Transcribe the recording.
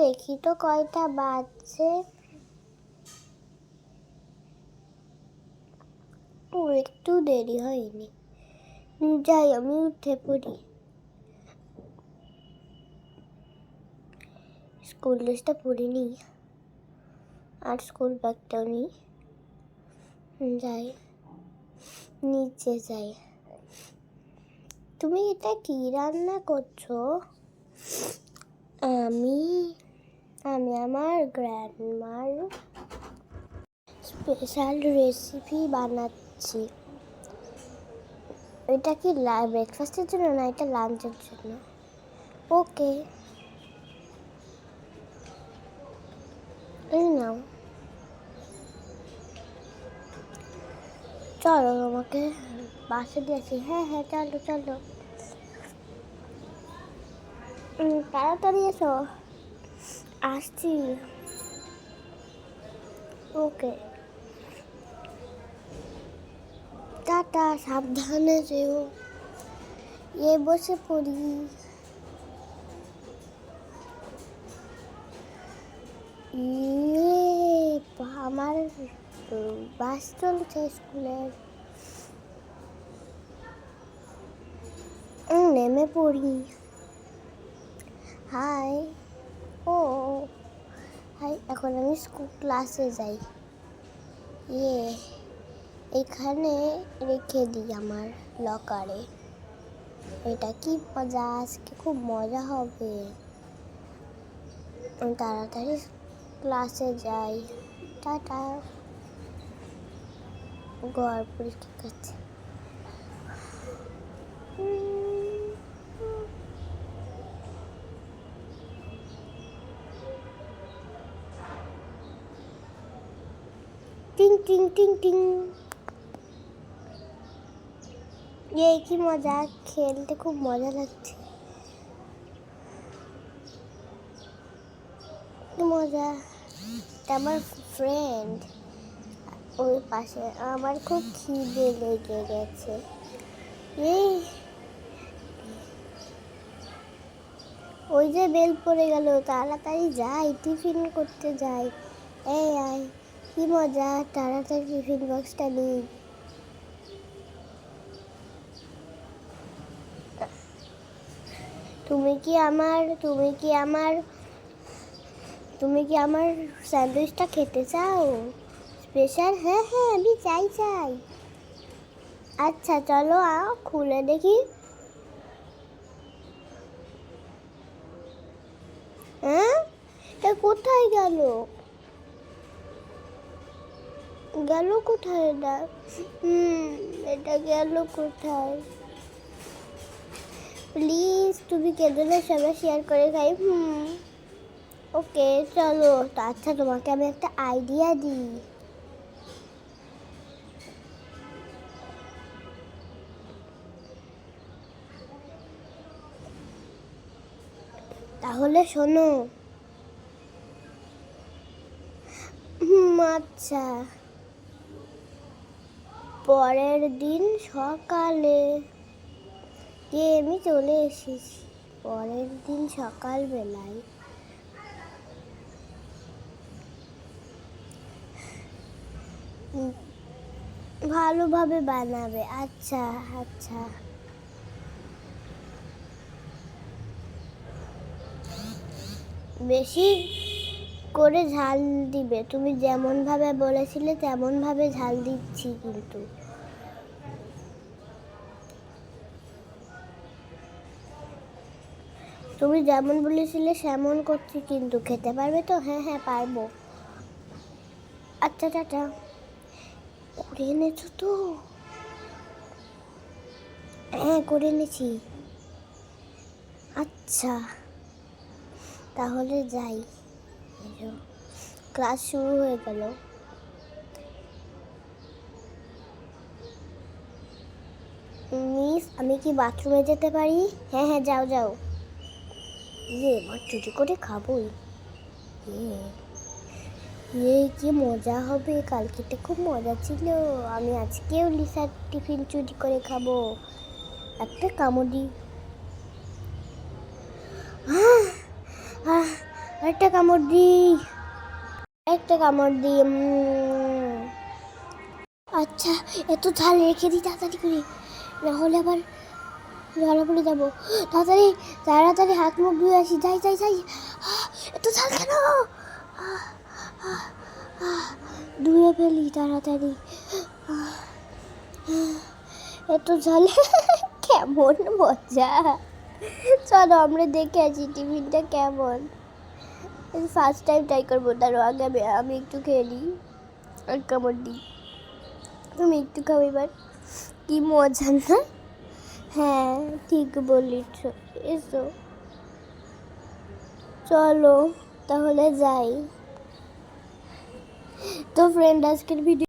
দেখি তো কয়টা বাজছে। একটু দেরি হয়নি, যাই আমি উঠে পড়ি। স্কুল ড্রেসটা পরে নিই আর স্কুল ব্যাগটাও নিই। যাই নিচে যাই। তুমি এটা কি রান্না করছো? আমি আমার গ্র্যান্ডমার স্পেশাল রেসিপি বানাচ্ছি। এটা কি ব্রেকফাস্টের জন্য না এটা লাঞ্চের জন্য? ওকে, এই নাও। চলো আমাকে বাসে দিয়েছি। হ্যাঁ হ্যাঁ চলো চলো, তাড়াতাড়ি এসো। আসছি। ওকে, টাটা, সাবধানে যেও। বসে পড়ি। আমার বাস চলছে স্কুলের। নেমে পড়ি। হাই। ও হাই, এখন আমি ক্লাসে যাই। এখানে রেখে দিই আমার লকারে। এটা কি মজা, আজকে খুব মজা হবে। তাড়াতাড়ি ক্লাসে যাই। টাটা। ঘর পরিষ্কার করছে। টিং টিং টিং টিং। কি মজা, খেলতে খুব মজা লাগছে। কি মজা। আমার ফ্রেন্ড ওই পাশে। আমার খুব খিদে লেগে গেছে। ওই যে বেল পড়ে গেল, তাড়াতাড়ি যাই, টিফিন করতে যাই। আয়, কি মজা, তাড়াতাড়ি টিফিন বক্সটা নিই। তুমি কি আমার স্যান্ডউইচটা খেতে চাও? স্পেশাল? হ্যাঁ হ্যাঁ আমি চাই। আচ্ছা চলো খুলে দেখি। হ্যাঁ, এটা কোথায় গেল কোথায় এটা? এটা গেল কোথায়? প্লিজ তুমি কেঁদো না, সবাই শেয়ার করে খাই। ওকে চলো। আচ্ছা তোমাকে আমি একটা আইডিয়া দিই। তাহলে শোনো। আচ্ছা, পরের দিন সকালে আমি চলে এসেছি। পরের দিন সকালবেলায় ভালোভাবে বানাবে। আচ্ছা আচ্ছা, বেশি করে ঝাল দিবে। তুমি যেমন ভাবে বলেছিলে তেমন ভাবে ঝাল দিচ্ছি, কিন্তু তুমি যেমন বলেছিলে সেমন করছি, কিন্তু খেতে পারবে তো? হ্যাঁ হ্যাঁ পারবো। আচ্ছা টাটা। করে এনেছো তো? হ্যাঁ করে এনেছি। আচ্ছা তাহলে যাই। ক্লাস শুরু হয়ে গেল। মিস আমি কি বাথরুমে যেতে পারি? হ্যাঁ হ্যাঁ যাও যাও। এবার চুরি করে খাবোই। কি মজা হবে, কালকেটা খুব মজা ছিল। আমি আজকেও লিসার টিফিন চুরি করে খাবো। একটা কামড়ি। একটা কামড় দি, একটা কামড় দি। আচ্ছা, এত ঝাল রেখে দিই তাড়াতাড়ি করে, না হলে আবার ধরা পড়ে যাবো। তাড়াতাড়ি তাড়াতাড়ি হাত মুখ ধুয়ে আসি, যাই যাই যাই। এত ঝাল কেন? ধুয়ে ফেলি তাড়াতাড়ি। এত ঝাল কেমন মজা। চলো আমরা দেখে আসি টিফিনটা কেমন। ফার্স্ট টাইম ট্রাই করবো, তার আগে আমি একটু খেয়ে নিই আর কামড় দিই। তুমি একটু খাও এবার, কি মজা না? হ্যাঁ ঠিক বলিস। এসো চলো তাহলে যাই। তো ফ্রেন্ড, আজকের ভিডিও